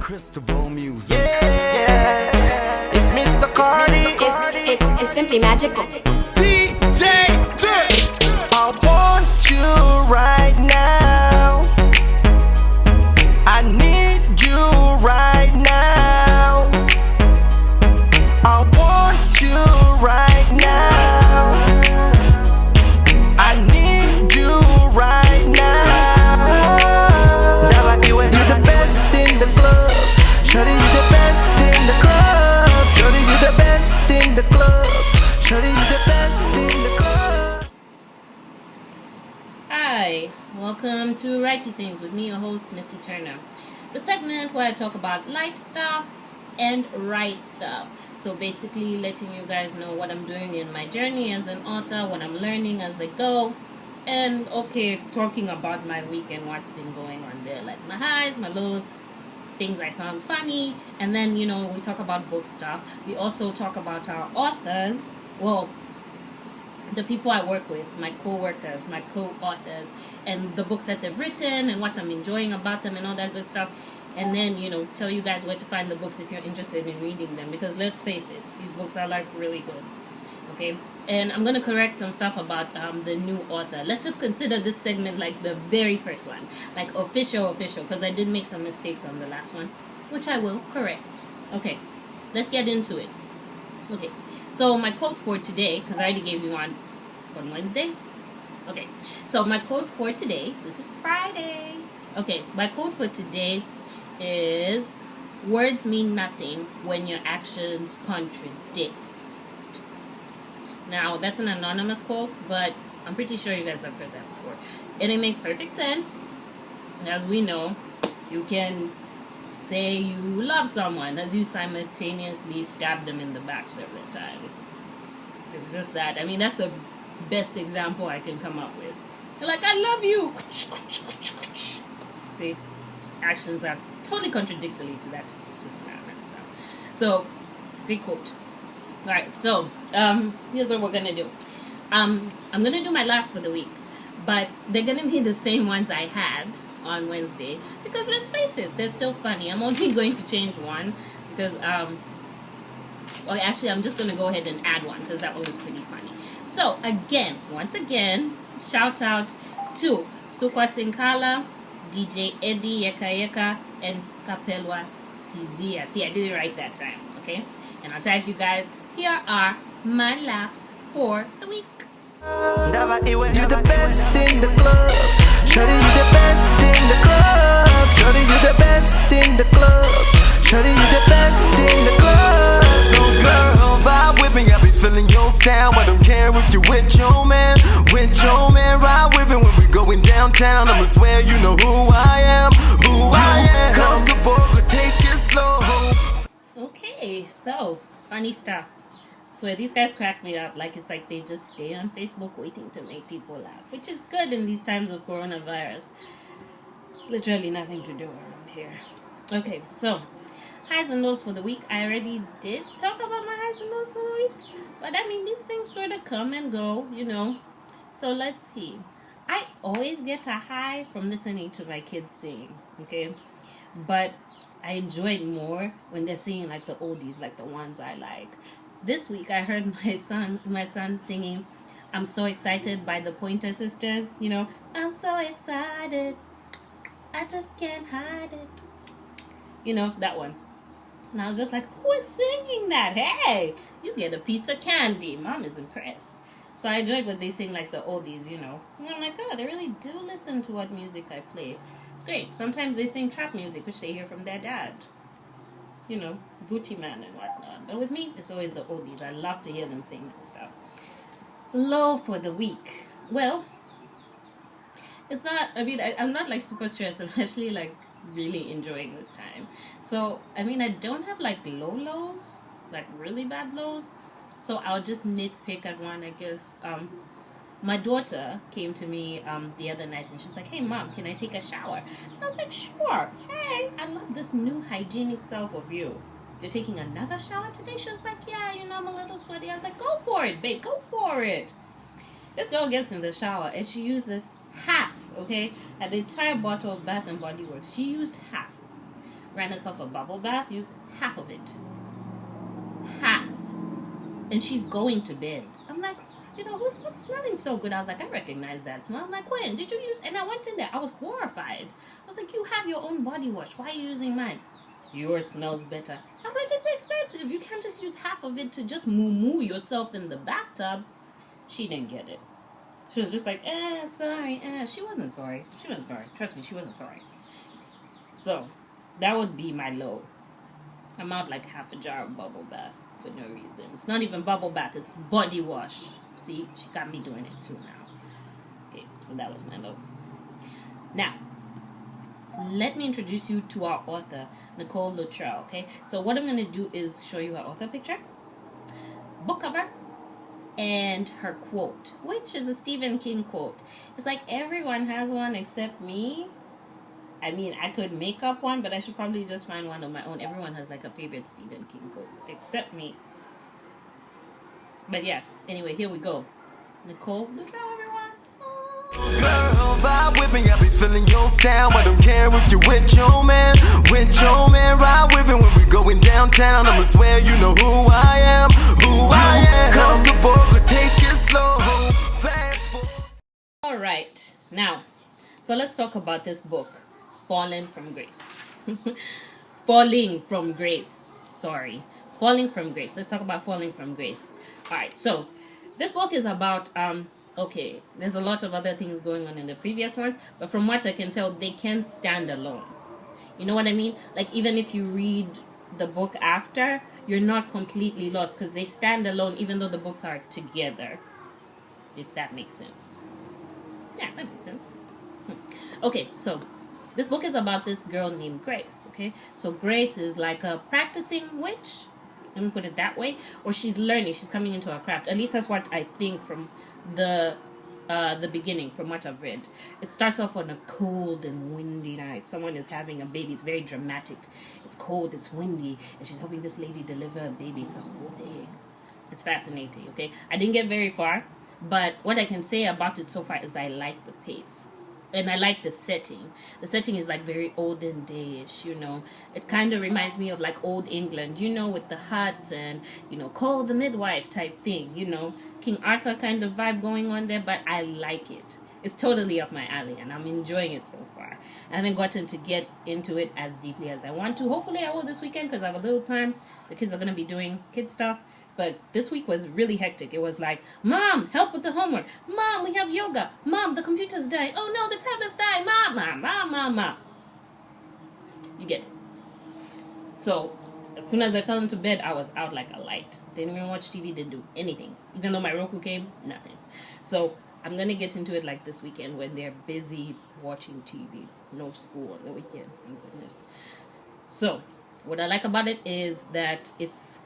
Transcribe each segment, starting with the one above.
Crystal Ball music. Yeah, it's Mr. Cardi. It's simply magical. DJ Tush. I want you right now. I need you right now. I want you right now. I need you right now. Never you the best in the club. Shorty, you the best in the club. Shorty, you the best in the club. Shorty, you the best in the club. Hi, welcome to Writey Things with me, your host, Missy Turner. The segment where I talk about life stuff and write stuff. So basically letting you guys know what I'm doing in my journey as an author, what I'm learning as I go, and talking about my week and what's been going on there, like my highs, my lows, things I found funny, and then, we talk about book stuff. We also talk about our authors, the people I work with, my co-workers, my co-authors, and the books that they've written and what I'm enjoying about them and all that good stuff. And then, tell you guys where to find the books if you're interested in reading them, because let's face it, these books are like really good. Okay, and I'm going to correct some stuff about the new author. Let's just consider this segment like the very first one, like official, because I did make some mistakes on the last one, which I will correct. Okay, let's get into it. Okay, so my quote for today, because I already gave you one on Wednesday. Okay, so my quote for today, this is Friday. Okay, my quote for today is, words mean nothing when your actions contradict. Now, that's an anonymous quote, but I'm pretty sure you guys have heard that before. And it makes perfect sense. As we know, you can say you love someone as you simultaneously stab them in the back several times. It's just that. I mean, that's the best example I can come up with. You're like, I love you. The actions are totally contradictory to that. It's just not so. So, big quote. Alright, so here's what we're gonna do. I'm gonna do my last for the week, but they're gonna be the same ones I had on Wednesday, because let's face it, they're still funny. I'm only going to change one because I'm just gonna go ahead and add one because that one was pretty funny. So once again, shout out to Sukwa Sinkala, DJ Eddie Yeka, and Kapelwa Sizia. See, I did it right that time, okay? And I'll tell you guys, here are my laps for the week. You the best in the club. Shorty, you the best in the club. Shorty, you the best in the club. Shorty, you the best in the club. So girl, vibe with me. I be feeling your style. I don't care if you with your man. Ride with me when we going downtown. I'ma swear you know who I am. Comfortable, but take it slow. Okay, so funny stuff. Swear, these guys crack me up. It's like they just stay on Facebook waiting to make people laugh, which is good in these times of coronavirus. Literally nothing to do around here. Okay, so highs and lows for the week. I already did talk about my highs and lows for the week, but I mean, these things sort of come and go, So let's see. I always get a high from listening to my kids sing, okay? But I enjoy it more when they're singing like the oldies, like the ones I like. This week I heard my son singing I'm So Excited by the Pointer Sisters. I'm so excited, I just can't hide it. That one. And I was just like, who is singing that? Hey, you get a piece of candy. Mom is impressed. So I enjoyed when they sing like the oldies, And I'm like, oh, they really do listen to what music I play. It's great. Sometimes they sing trap music, which they hear from their dad. Gucci Man and whatnot. But with me, it's always the oldies. I love to hear them sing that stuff. Low for the week. Well, it's not, I'm not super stressed. I'm actually really enjoying this time. So, I don't have low lows, really bad lows. So I'll just nitpick at one, I guess. My daughter came to me the other night and she's like, hey mom, can I take a shower? And I was like, sure. Hey, I love this new hygienic self of you. You're taking another shower today? She was like, yeah, I'm a little sweaty. I was like, go for it, babe, go for it. This girl gets in the shower and she uses half, okay? An entire bottle of Bath and Body Works. She used half. ran herself a bubble bath, used half of it. Half. And she's going to bed. I'm like, what's smelling so good? I was like, I recognize that smell. I'm like, when did you use? And I went in there. I was horrified. I was like, you have your own body wash. Why are you using mine? Yours smells better. I was like, it's expensive. You can't just use half of it to just moo yourself in the bathtub. She didn't get it. She was just like, sorry. She wasn't sorry. She wasn't sorry. Trust me, she wasn't sorry. So, that would be my low. I'm out like half a jar of bubble bath for no reason. It's not even bubble bath, it's body wash. See, she got me doing it too now. Okay, so that was my low. Now, let me introduce you to our author, Nicole Luttrell, okay? So what I'm going to do is show you her author picture, book cover, and her quote, which is a Stephen King quote. It's like everyone has one except me. I mean, I could make up one, but I should probably just find one of my own. Everyone has like a favorite Stephen King quote, except me. But yeah, anyway, here we go. Nicole Luttrell, everyone. Girl, vibe with me, I be feeling your style. I don't care if you with your man, ride with me when we going downtown. I'ma swear you know who I am, comfortable, but take it slow, fast forward. All right, now, so let's talk about this book, Falling from Grace. Falling from Grace. Sorry. Falling from Grace. Let's talk about Falling from Grace. All right, so this book is about, okay, there's a lot of other things going on in the previous ones, but from what I can tell, they can stand alone. You know what I mean? Like, even if you read the book after, you're not completely lost because they stand alone even though the books are together. If that makes sense. Yeah, that makes sense. Okay, so this book is about this girl named Grace, okay? So Grace is like a practicing witch, let me put it that way, or she's learning, she's coming into her craft. At least that's what I think from the beginning, from what I've read. It starts off on a cold and windy night. Someone is having a baby. It's very dramatic. It's cold, it's windy, and she's helping this lady deliver a baby. It's a whole thing. It's fascinating, okay? I didn't get very far, but what I can say about it so far is that I like the pace. And I like the setting. The setting is like very olden day-ish, It kind of reminds me of like old England, with the huts and, call the midwife type thing, King Arthur kind of vibe going on there, but I like it. It's totally up my alley and I'm enjoying it so far. I haven't gotten to get into it as deeply as I want to. Hopefully I will this weekend because I have a little time. The kids are going to be doing kid stuff. But this week was really hectic. It was like, Mom, help with the homework. Mom, we have yoga. Mom, the computer's dying. Oh no, the tablet's dying. Mom. You get it. So, as soon as I fell into bed, I was out like a light. Didn't even watch TV, didn't do anything. Even though my Roku came, nothing. So, I'm going to get into it like this weekend when they're busy watching TV. No school on the weekend, thank goodness. So, what I like about it is that it's,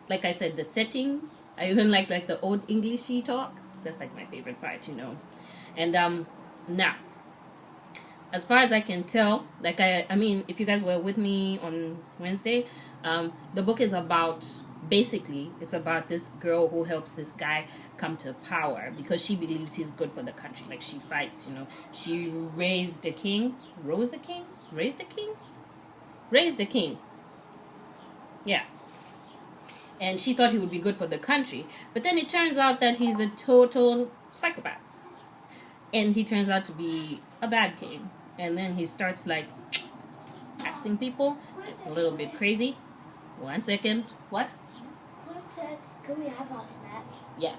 like I said, the settings. I even like the old Englishy talk. That's like my favorite part, And now, as far as I can tell, like I mean, if you guys were with me on Wednesday, the book is about, basically, it's about this girl who helps this guy come to power because she believes he's good for the country. Like she fights, She raised a king. Raised a king. Yeah. And she thought he would be good for the country. But then it turns out that he's a total psychopath. And he turns out to be a bad king. And then he starts, axing people. It's a little bit crazy. 1 second. What? What said, can we have our snack? Yeah.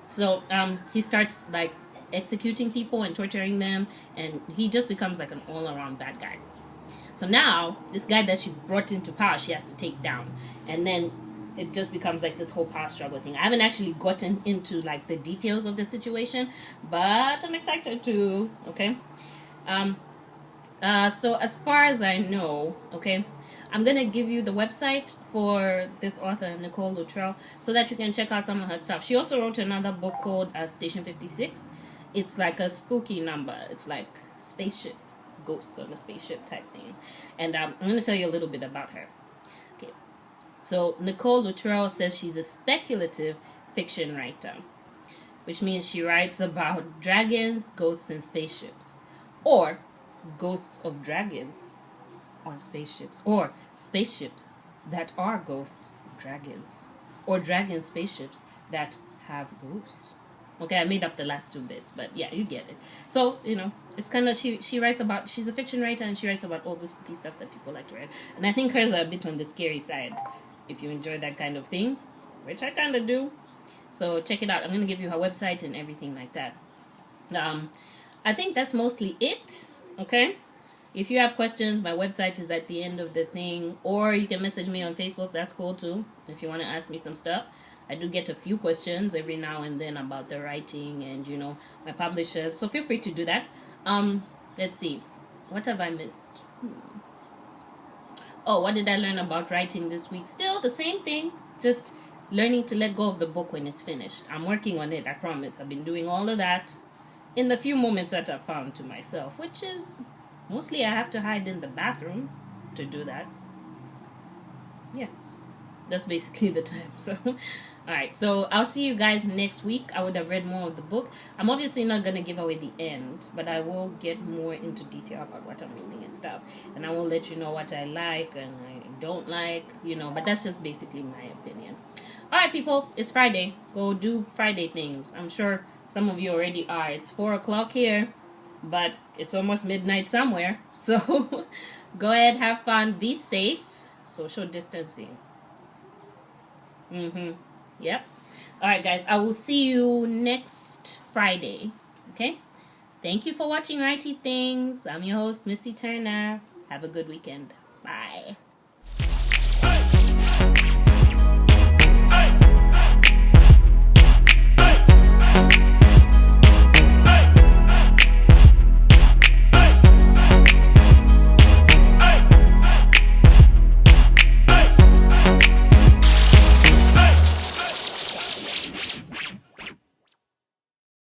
So, he starts, executing people and torturing them. And he just becomes, an all-around bad guy. So now, this guy that she brought into power, she has to take down. And then it just becomes this whole power struggle thing. I haven't actually gotten into the details of the situation, but I'm excited to, okay? So as far as I know, okay, I'm going to give you the website for this author, Nicole Luttrell, so that you can check out some of her stuff. She also wrote another book called Station 56. It's a spooky number. It's spaceship. Ghost on a spaceship type thing. And I'm going to tell you a little bit about her. Okay. So Nicole Luttrell says she's a speculative fiction writer, which means she writes about dragons, ghosts, and spaceships, or ghosts of dragons on spaceships, or spaceships that are ghosts of dragons, or dragon spaceships that have ghosts. Okay, I made up the last two bits, but yeah, you get it. So, you know, it's kind of, she writes about, she's a fiction writer, and she writes about all the spooky stuff that people like to read. And I think hers are a bit on the scary side, if you enjoy that kind of thing, which I kind of do. So check it out. I'm going to give you her website and everything like that. I think that's mostly it, okay? If you have questions, my website is at the end of the thing, or you can message me on Facebook. That's cool too, if you want to ask me some stuff. I do get a few questions every now and then about the writing and, you know, my publishers. So feel free to do that. Let's see. What have I missed? Oh, what did I learn about writing this week? Still the same thing. Just learning to let go of the book when it's finished. I'm working on it, I promise. I've been doing all of that in the few moments that I've found to myself, which is mostly I have to hide in the bathroom to do that. Yeah, that's basically the time. So alright, so I'll see you guys next week. I would have read more of the book. I'm obviously not going to give away the end, but I will get more into detail about what I'm reading and stuff. And I will let you know what I like and I don't like, you know, but that's just basically my opinion. Alright, people, it's Friday. Go do Friday things. I'm sure some of you already are. It's 4 o'clock here, but it's almost midnight somewhere. So go ahead, have fun, be safe, social distancing. Yep. Alright, guys, I will see you next Friday. Okay? Thank you for watching Writey Things. I'm your host, Missy Turner. Have a good weekend. Bye.